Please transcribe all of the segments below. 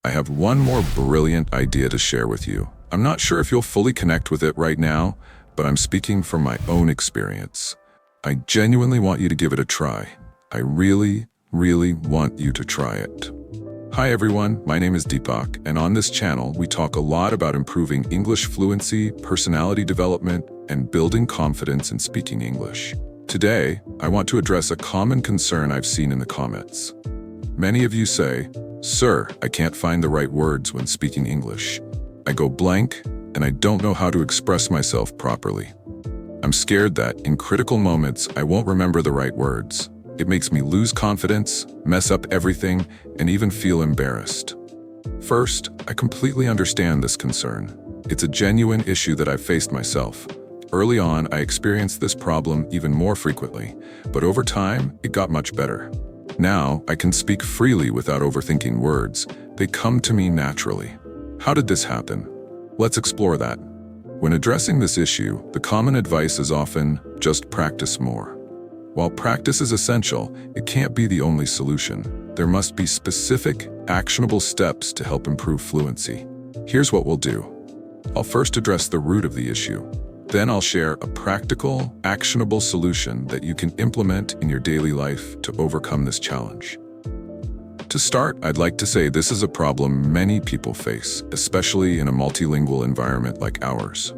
I have one more brilliant idea to share with you. I'm not sure if you'll fully connect with it right now, but I'm speaking from my own experience. I genuinely want you to give it a try. I really want you to try it. Hi everyone, my name is Deepak, and on this channel we talk a lot about improving English fluency, personality development, and building confidence in speaking English. Today, I want to address a common concern I've seen in the comments. Many of you say, "Sir, I can't find the right words when speaking English. I go blank, and I don't know how to express myself properly. I'm scared that, in critical moments, I won't remember the right words. It makes me lose confidence, mess up everything, and even feel embarrassed." First, I completely understand this concern. It's a genuine issue that I've faced myself. Early on, I experienced this problem even more frequently, but over time, it got much better. Now, I can speak freely without overthinking words. They come to me naturally. How did this happen? Let's explore that. When addressing this issue, the common advice is often, just practice more. While practice is essential, it can't be the only solution. There must be specific, actionable steps to help improve fluency. Here's what we'll do. I'll first address the root of the issue. Then I'll share a practical, actionable solution that you can implement in your daily life to overcome this challenge. To start, I'd like to say this is a problem many people face, especially in a multilingual environment like ours.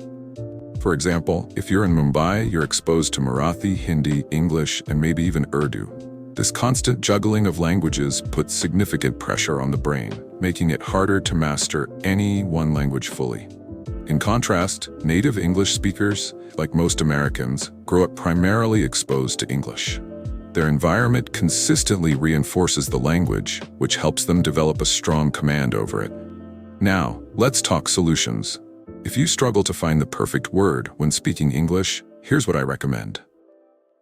For example, if you're in Mumbai, you're exposed to Marathi, Hindi, English, and maybe even Urdu. This constant juggling of languages puts significant pressure on the brain, making it harder to master any one language fully. In contrast, native English speakers, like most Americans, grow up primarily exposed to English. Their environment consistently reinforces the language, which helps them develop a strong command over it. Now, let's talk solutions. If you struggle to find the perfect word when speaking English, here's what I recommend.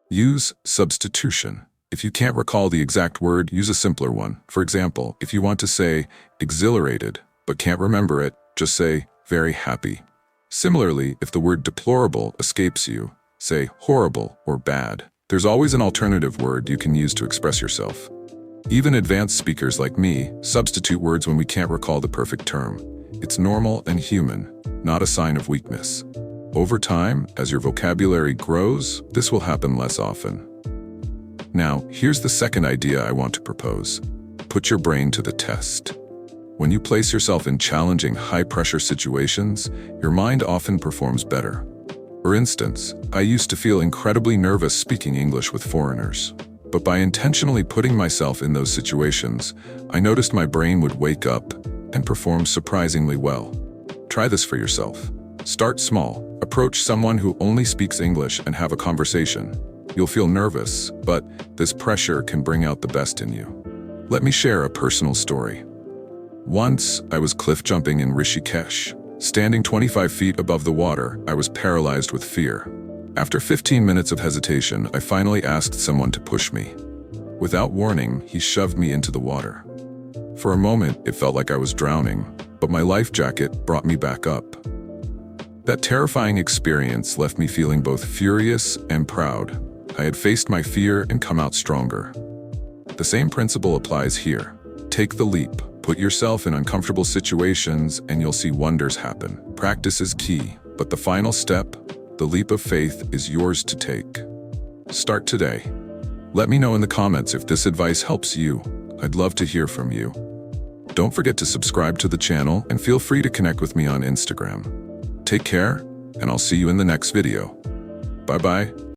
Use substitution. If you can't recall the exact word, use a simpler one. For example, if you want to say exhilarated, but can't remember it, just say very happy. Similarly, if the word deplorable escapes you, say horrible or bad. There's always an alternative word you can use to express yourself. Even advanced speakers like me substitute words when we can't recall the perfect term. It's normal and human, not a sign of weakness. Over time, as your vocabulary grows, this will happen less often. Now, here's the second idea I want to propose. Put your brain to the test. When you place yourself in challenging, high-pressure situations, your mind often performs better. For instance, I used to feel incredibly nervous speaking English with foreigners. But by intentionally putting myself in those situations, I noticed my brain would wake up and perform surprisingly well. Try this for yourself. Start small. Approach someone who only speaks English and have a conversation. You'll feel nervous, but this pressure can bring out the best in you. Let me share a personal story. Once, I was cliff jumping in Rishikesh. Standing 25 feet above the water, I was paralyzed with fear. After 15 minutes of hesitation, I finally asked someone to push me. Without warning, he shoved me into the water. For a moment, it felt like I was drowning, but my life jacket brought me back up. That terrifying experience left me feeling both furious and proud. I had faced my fear and come out stronger. The same principle applies here. Take the leap. Put yourself in uncomfortable situations and you'll see wonders happen. Practice is key, but the final step, the leap of faith, is yours to take. Start today. Let me know in the comments if this advice helps you. I'd love to hear from you. Don't forget to subscribe to the channel and feel free to connect with me on Instagram. Take care, and I'll see you in the next video. Bye-bye.